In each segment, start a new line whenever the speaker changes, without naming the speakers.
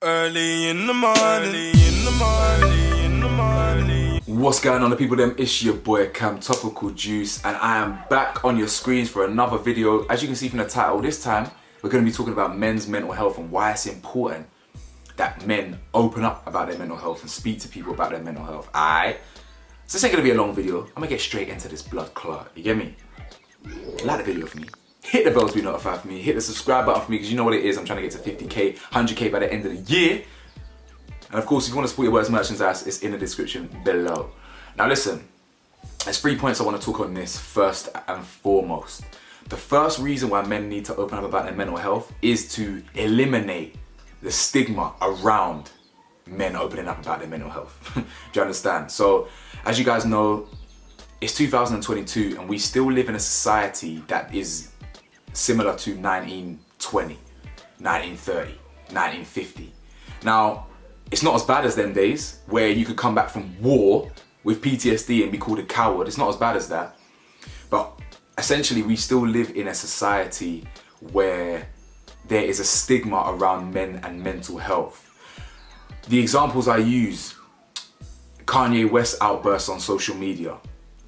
Early in the morning.
What's going on, the people them? It's your boy Cam Topical Juice, and I am back on your screens for another video. As you can see from the title, this time we're going to be talking about men's mental health and why it's important that men open up about their mental health and speak to people about their mental health. Alright? So this ain't going to be a long video. I'm going to get straight into this blood clot. You get me? Like the video for me. Hit the bell to be notified for me. Hit the subscribe button for me, because you know what it is. I'm trying to get to 50k, 100k by the end of the year. And of course, if you want to support your worst merchandise, it's in the description below. Now listen, there's 3 points I want to talk on this first and foremost. The first reason why men need to open up about their mental health is to eliminate the stigma around men opening up about their mental health. Do you understand? So, as you guys know, it's 2022 and we still live in a society that is similar to 1920, 1930, 1950. Now, it's not as bad as them days where you could come back from war with PTSD and be called a coward. It's not as bad as that. But essentially, we still live in a society where there is a stigma around men and mental health. The examples I use: Kanye West outbursts on social media,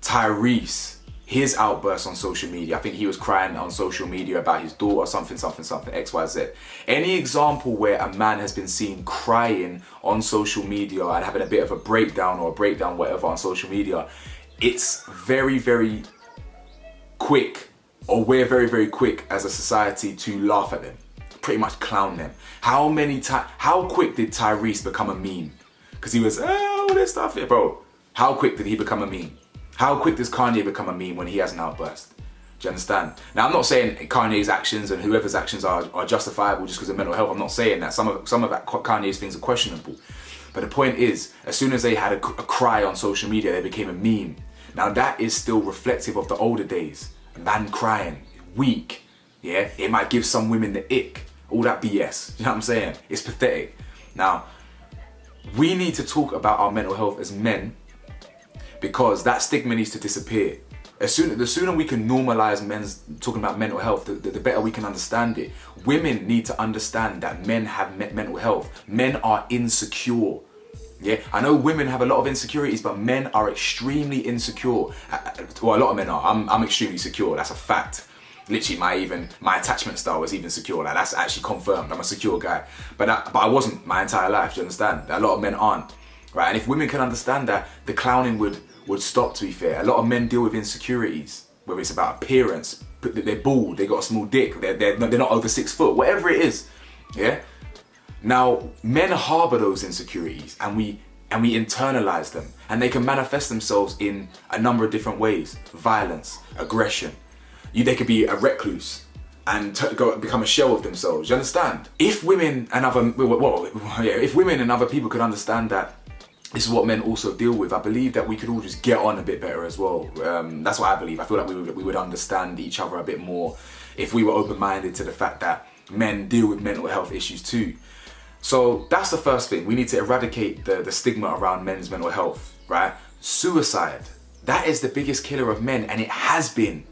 Tyrese, his outbursts on social media. I think he was crying on social media about his daughter, something, XYZ. Any example where a man has been seen crying on social media and having a bit of a breakdown whatever on social media, it's very, very quick, or we're very, very quick as a society to laugh at them, pretty much clown them. How quick did Tyrese become a meme? Because he was, all this stuff here, bro. How quick did he become a meme? How quick does Kanye become a meme when he has an outburst? Do you understand? Now, I'm not saying Kanye's actions and whoever's actions are justifiable just because of mental health. I'm not saying that. Some of Kanye's things are questionable. But the point is, as soon as they had a cry on social media, they became a meme. Now, that is still reflective of the older days. A man crying, weak, yeah? It might give some women the ick. All that BS. You know what I'm saying? It's pathetic. Now, we need to talk about our mental health as men, because that stigma needs to disappear. The sooner we can normalize men's talking about mental health, the better we can understand it. Women need to understand that men have mental health. Men are insecure. Yeah, I know women have a lot of insecurities, but men are extremely insecure. Well, a lot of men are. I'm extremely secure. That's a fact. Literally, my attachment style was even secure. Like, that's actually confirmed. I'm a secure guy. But I wasn't my entire life. Do you understand? A lot of men aren't. Right? And if women can understand that, the clowning would stop, to be fair. A lot of men deal with insecurities, whether it's about appearance, they're bald, they got a small dick, they're not over 6 foot, whatever it is. Yeah? Now, men harbour those insecurities and we internalize them, and they can manifest themselves in a number of different ways. Violence, aggression. They could be a recluse and become a shell of themselves. You understand? If women and other people could understand that this is what men also deal with, I believe that we could all just get on a bit better as well. That's what I believe. I feel like we would understand each other a bit more if we were open-minded to the fact that men deal with mental health issues too. So that's the first thing. We need to eradicate the stigma around men's mental health, right? Suicide. That is the biggest killer of men, and it has been.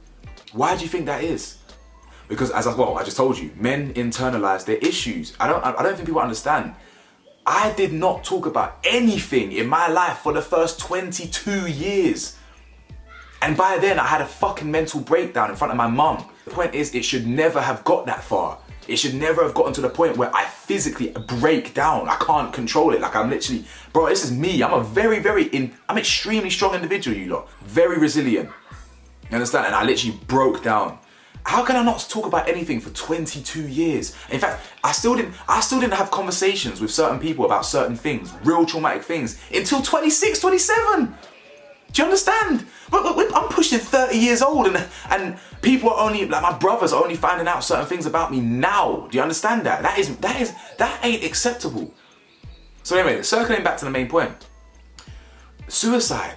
Why do you think that is? Because I just told you, men internalize their issues. I don't think people understand. I did not talk about anything in my life for the first 22 years. And by then I had a fucking mental breakdown in front of my mum. The point is, it should never have got that far. It should never have gotten to the point where I physically break down. I can't control it. Like, I'm literally, bro, this is me. I'm I'm extremely strong individual, you lot. Very resilient. You understand? And I literally broke down. How can I not talk about anything for 22 years? In fact, I still didn't have conversations with certain people about certain things, real traumatic things, until 26, 27. Do you understand? I'm pushing 30 years old, and people are only, like, my brothers are only finding out certain things about me now. Do you understand that? That ain't acceptable. So anyway, circling back to the main point. Suicide.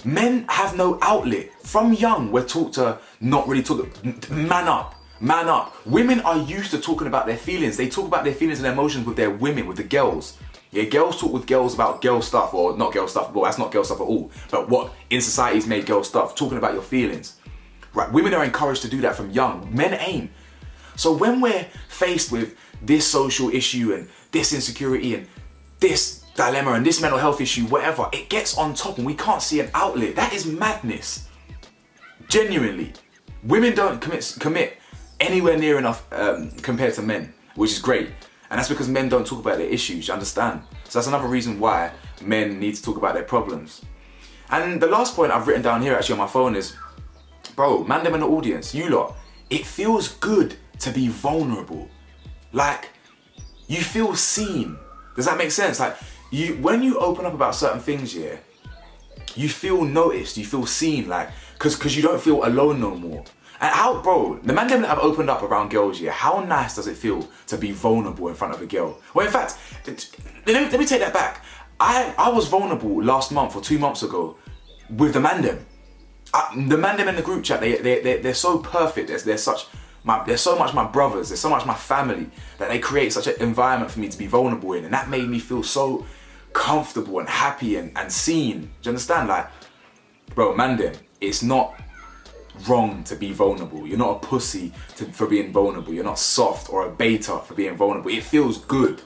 Men have no outlet. From young, we're taught to not really talk. Man up. Women are used to talking about their feelings. They talk about their feelings and emotions with their women, with the girls. Yeah, girls talk with girls about girl stuff, or not girl stuff. Well, that's not girl stuff at all. But what in society is made girl stuff, talking about your feelings. Right? Women are encouraged to do that from young. Men ain't. So when we're faced with this social issue and this insecurity and this dilemma and this mental health issue, whatever, it gets on top and we can't see an outlet. That is madness. Genuinely. Women don't commit anywhere near enough compared to men, which is great. And that's because men don't talk about their issues, you understand? So that's another reason why men need to talk about their problems. And the last point I've written down here actually on my phone is, bro, man them in the audience, you lot, it feels good to be vulnerable. Like, you feel seen. Does that make sense? Like, when you open up about certain things, yeah, you feel noticed, you feel seen, like, cause you don't feel alone no more. And how, bro, the man them that have opened up around girls, yeah, how nice does it feel to be vulnerable in front of a girl? Well, in fact, let me take that back. I was vulnerable last month or 2 months ago with the man them. The man them in the group chat, they're so perfect. They're so much my brothers, they're so much my family, that they create such an environment for me to be vulnerable in. And that made me feel so comfortable and happy and seen. Do you understand? Like, bro, man them, it's not wrong to be vulnerable. You're not a pussy for being vulnerable. You're not soft or a beta for being vulnerable. It feels good.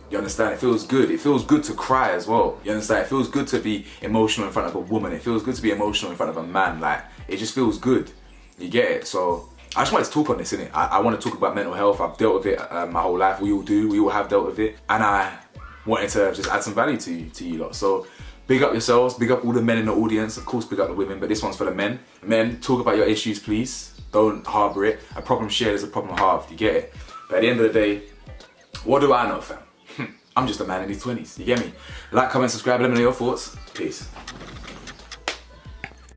You understand? It feels good. It feels good to cry as well. You understand? It feels good to be emotional in front of a woman. It feels good to be emotional in front of a man. Like, it just feels good. You get it? So I just wanted to talk on this, innit? I want to talk about mental health. I've dealt with it my whole life. We all do. We all have dealt with it. And I wanted to just add some value to you lot. So big up yourselves. Big up all the men in the audience. Of course, big up the women, but this one's for the men. Men, talk about your issues, please. Don't harbour it. A problem shared is a problem halved. You get it? But at the end of the day, what do I know, fam? I'm just a man in his 20s. You get me? Like, comment, subscribe. Let me know your thoughts. Peace.